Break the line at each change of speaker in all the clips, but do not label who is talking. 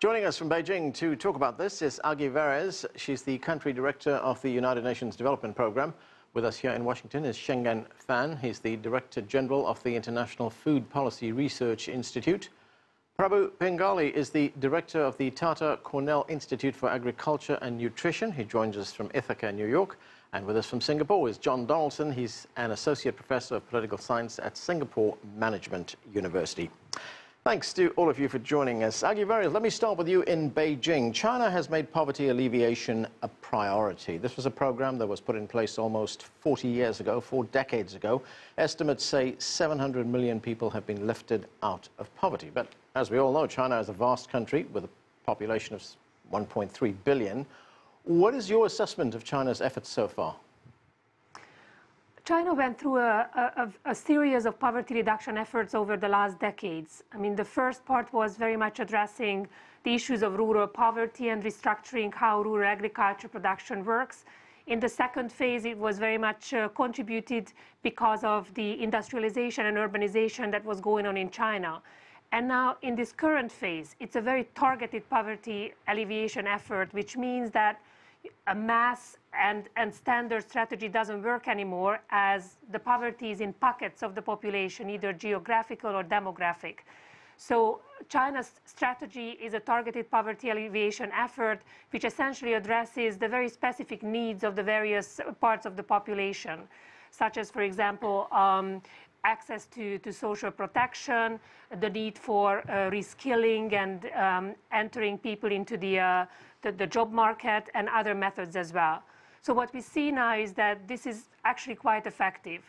Joining us from Beijing to talk about this is Agi Veres. She's the country director of the United Nations Development Program. With us here in Washington is Shenggen Fan. He's the Director General of the International Food Policy Research Institute. Prabhu Pingali is the Director of the Tata-Cornell Institute for Agriculture and Nutrition. He joins us from Ithaca, New York. And with us from Singapore is John Donaldson. He's an Associate Professor of Political Science at Singapore Management University. Thanks to all of you for joining us. Agi Veres, let me start with you in Beijing. China has made poverty alleviation a priority. This was a program that was put in place almost 40 years ago, 4 decades ago. Estimates say 700 million people have been lifted out of poverty. But as we all know, China is a vast country with a population of 1.3 billion. What is your assessment of China's efforts so far?
China went through a series of poverty reduction efforts over the last decades. I mean, the first part was very much addressing the issues of rural poverty and restructuring how rural agriculture production works. In the second phase, it was very much contributed because of the industrialization and urbanization that was going on in China. And now, in this current phase, it's a very targeted poverty alleviation effort, which means that a mass and standard strategy doesn't work anymore, as the poverty is in pockets of the population, either geographical or demographic. So China's strategy is a targeted poverty alleviation effort, which essentially addresses the very specific needs of the various parts of the population, such as, for example, access to social protection, the need for reskilling and entering people into the job market, and other methods as well. So what we see now is that this is actually quite effective.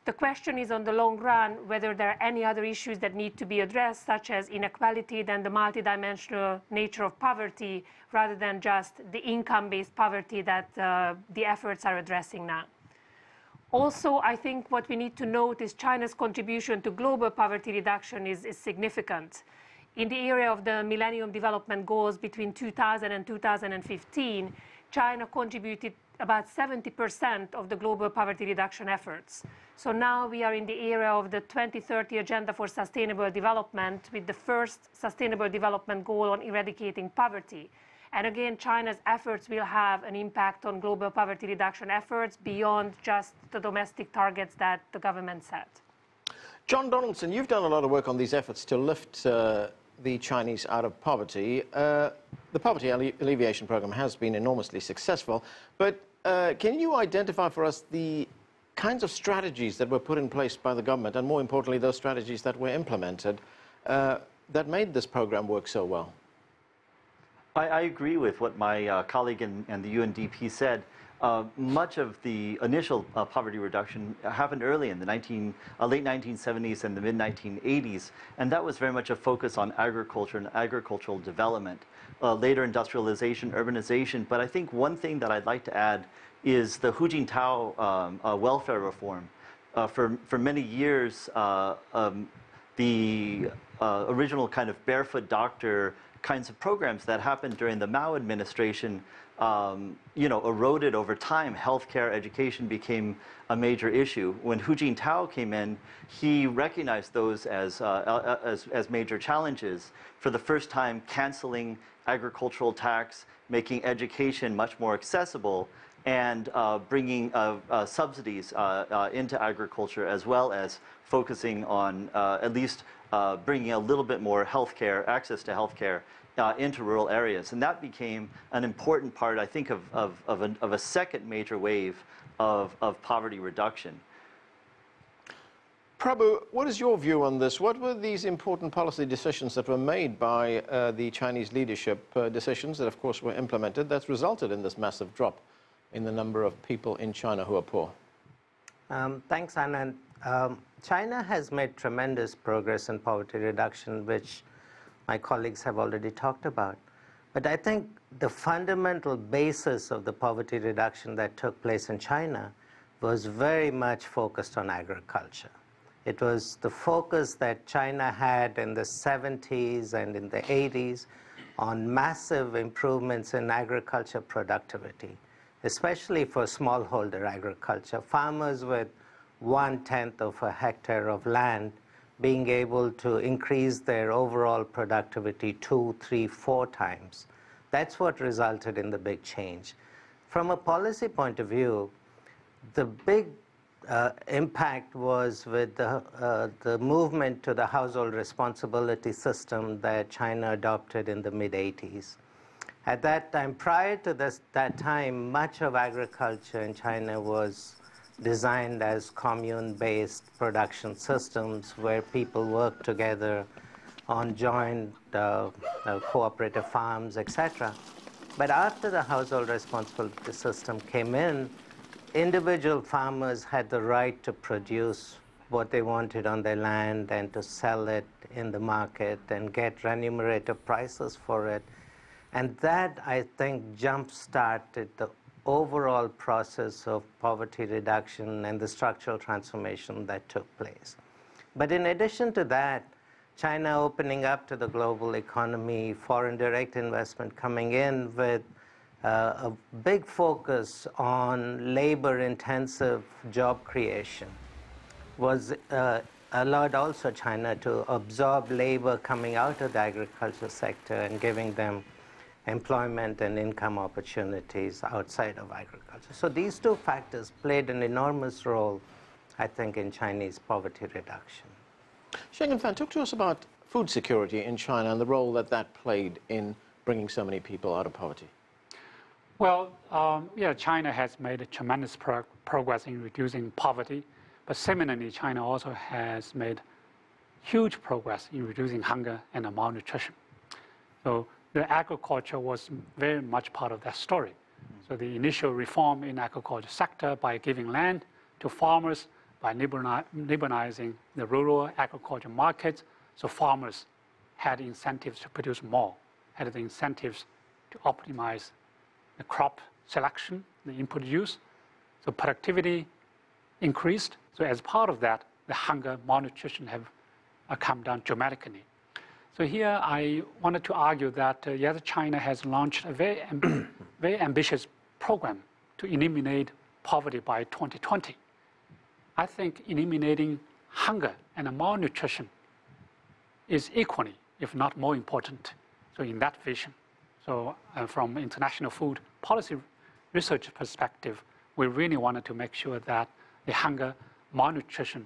The question is, on the long run, whether there are any other issues that need to be addressed, such as inequality and the multidimensional nature of poverty, rather than just the income-based poverty that the efforts are addressing now. Also, I think what we need to note is China's contribution to global poverty reduction is significant. In the area of the Millennium Development Goals between 2000 and 2015, China contributed about 70% of the global poverty reduction efforts. So now we are in the area of the 2030 Agenda for Sustainable Development, with the first Sustainable Development Goal on eradicating poverty. And again, China's efforts will have an impact on global poverty reduction efforts beyond just the domestic targets that the government set.
John Donaldson, you've done a lot of work on these efforts to lift the Chinese out of poverty. The Poverty Alleviation Program has been enormously successful, but can you identify for us the kinds of strategies that were put in place by the government, and more importantly, those strategies that were implemented that made this program work so well?
I agree with what my colleague and the UNDP said. Much of the initial poverty reduction happened early in the late 1970s and the mid-1980s, and that was very much a focus on agriculture and agricultural development. Later industrialization, urbanization, but I think one thing that I'd like to add is the Hu Jintao welfare reform. For many years, the original kind of barefoot doctor kinds of programs that happened during the Mao administration eroded over time. Healthcare, education became a major issue. When Hu Jintao came in, he recognized those as major challenges. For the first time, canceling agricultural tax, making education much more accessible, and bringing subsidies into agriculture, as well as focusing on at least bringing a little bit more healthcare, access to healthcare into rural areas. And that became an important part, I think, of a second major wave of poverty reduction.
Prabhu, what is your view on this? What were these important policy decisions that were made by the Chinese leadership, decisions that, of course, were implemented, that's resulted in this massive drop in the number of people in China who are poor?
Thanks, Anand. China has made tremendous progress in poverty reduction, which my colleagues have already talked about. But I think the fundamental basis of the poverty reduction that took place in China was very much focused on agriculture. It was the focus that China had in the 70s and in the 80s on massive improvements in agriculture productivity, especially for smallholder agriculture. Farmers with 1/10 of a hectare of land being able to increase their overall productivity 2, 3, 4 times. That's what resulted in the big change. From a policy point of view, the big impact was with the movement to the household responsibility system that China adopted in the mid-80s. At that time, prior to that time, much of agriculture in China was designed as commune-based production systems where people worked together on joint cooperative farms, etc. But after the household responsibility system came in, individual farmers had the right to produce what they wanted on their land and to sell it in the market and get remunerative prices for it. And that, I think, jump-started the overall process of poverty reduction and the structural transformation that took place. But in addition to that, China opening up to the global economy, foreign direct investment coming in with a big focus on labor-intensive job creation was allowed also China to absorb labor coming out of the agriculture sector and giving them employment and income opportunities outside of agriculture. So these two factors played an enormous role, I think, in Chinese poverty reduction.
Shenggen Fan, talk to us about food security in China and the role that that played in bringing so many people out of poverty.
Well, yeah, China has made a tremendous progress in reducing poverty, but similarly, China also has made huge progress in reducing hunger and malnutrition. So the agriculture was very much part of that story. So the initial reform in agriculture sector by giving land to farmers, by liberalizing the rural agriculture markets, so farmers had incentives to produce more, had the incentives to optimize the crop selection, the input use. So productivity increased. So as part of that, the hunger, malnutrition have come down dramatically. So here I wanted to argue that yes, China has launched a very ambitious program to eliminate poverty by 2020. I think eliminating hunger and malnutrition is equally, if not more important, so in that vision. So from international food policy research perspective, we really wanted to make sure that the hunger, malnutrition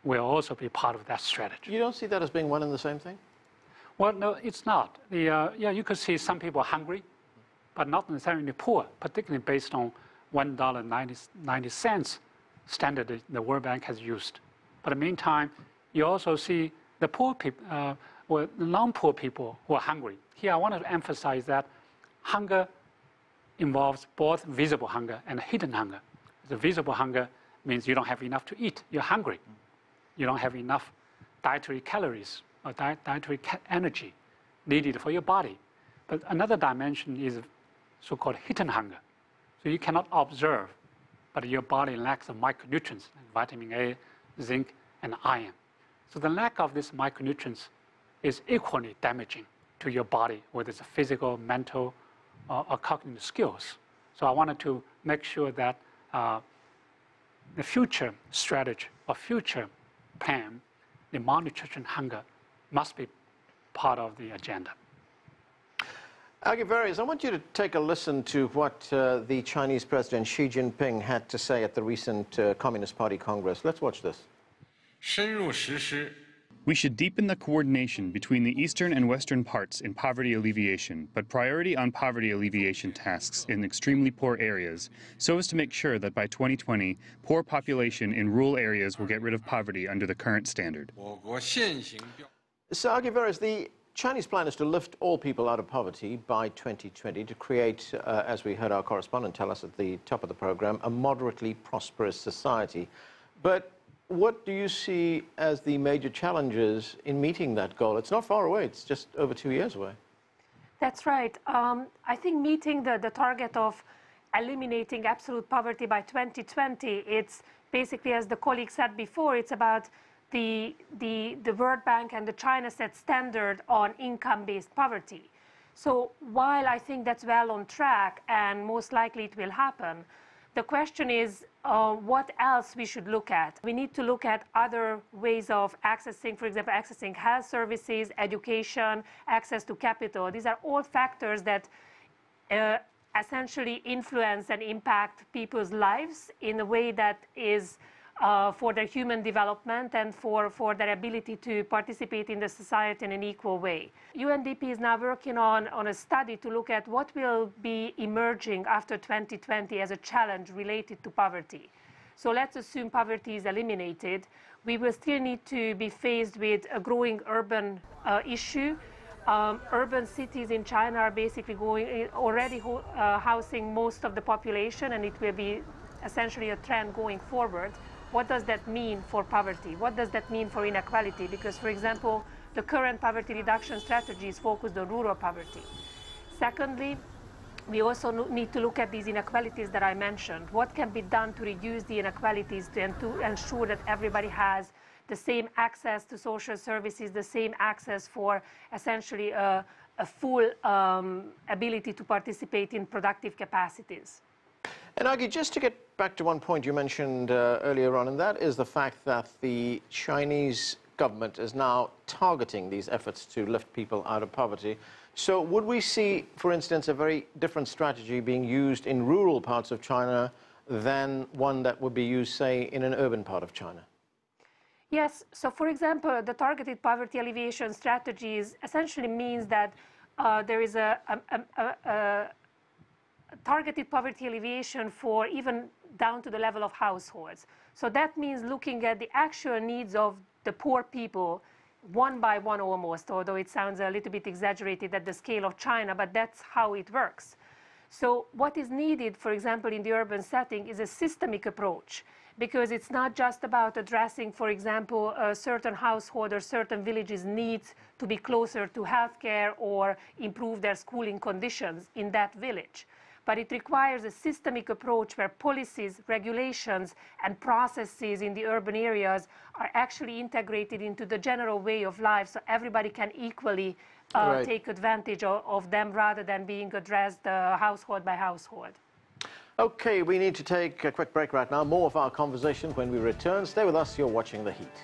will also be part of that strategy.
You don't see that as being one and the same thing?
Well, no, it's not. Yeah, you could see some people are hungry, but not necessarily poor, particularly based on $1.90 standard the World Bank has used. But in the meantime, you also see the poor people, the non-poor people who are hungry. Here, I want to emphasize that hunger involves both visible hunger and hidden hunger. The visible hunger means you don't have enough to eat. You're hungry. You don't have enough dietary calories or dietary energy needed for your body. But another dimension is so-called hidden hunger. So you cannot observe, but your body lacks of micronutrients, like vitamin A, zinc, and iron. So the lack of these micronutrients is equally damaging to your body, whether it's physical, mental, or cognitive skills. So I wanted to make sure that the future strategy or future plan, the malnutrition hunger, must be part of the agenda.
Agi Veres, I want you to take a listen to what the Chinese President Xi Jinping had to say at the recent Communist Party Congress. Let's watch this.
We should deepen the coordination between the eastern and western parts in poverty alleviation, but priority on poverty alleviation tasks in extremely poor areas, so as to make sure that by 2020, poor population in rural areas will get rid of poverty under the current standard.
So, Agi Veres, the Chinese plan is to lift all people out of poverty by 2020 to create, as we heard our correspondent tell us at the top of the program, a moderately prosperous society. But what do you see as the major challenges in meeting that goal? It's not far away. It's just over 2 years away.
That's right. I think meeting the target of eliminating absolute poverty by 2020, it's basically, as the colleague said before, it's about the World Bank and the China set standard on income-based poverty. So while I think that's well on track and most likely it will happen, the question is what else we should look at. We need to look at other ways of accessing, for example, accessing health services, education, access to capital. These are all factors that essentially influence and impact people's lives in a way that is for their human development and for their ability to participate in the society in an equal way. UNDP is now working on a study to look at what will be emerging after 2020 as a challenge related to poverty. So let's assume poverty is eliminated. We will still need to be faced with a growing urban issue. Urban cities in China are basically already housing most of the population, and it will be essentially a trend going forward. What does that mean for poverty? What does that mean for inequality? Because, for example, the current poverty reduction strategy is focused on rural poverty. Secondly, we also need to look at these inequalities that I mentioned. What can be done to reduce the inequalities to ensure that everybody has the same access to social services, the same access for essentially a full ability to participate in productive capacities?
And Agi, just to get back to one point you mentioned earlier on, and that is the fact that the Chinese government is now targeting these efforts to lift people out of poverty. So would we see, for instance, a very different strategy being used in rural parts of China than one that would be used, say, in an urban part of China?
Yes. So, for example, the targeted poverty alleviation strategies essentially means that there is a targeted poverty alleviation for even down to the level of households. So that means looking at the actual needs of the poor people one by one almost, although it sounds a little bit exaggerated at the scale of China, but that's how it works. So what is needed, for example, in the urban setting is a systemic approach, because it's not just about addressing, for example, a certain household or certain villages' needs to be closer to healthcare or improve their schooling conditions in that village. But it requires a systemic approach where policies, regulations, and processes in the urban areas are actually integrated into the general way of life, so everybody can equally take advantage of them rather than being addressed household by household.
Okay, we need to take a quick break right now. More of our conversation when we return. Stay with us. You're watching The Heat.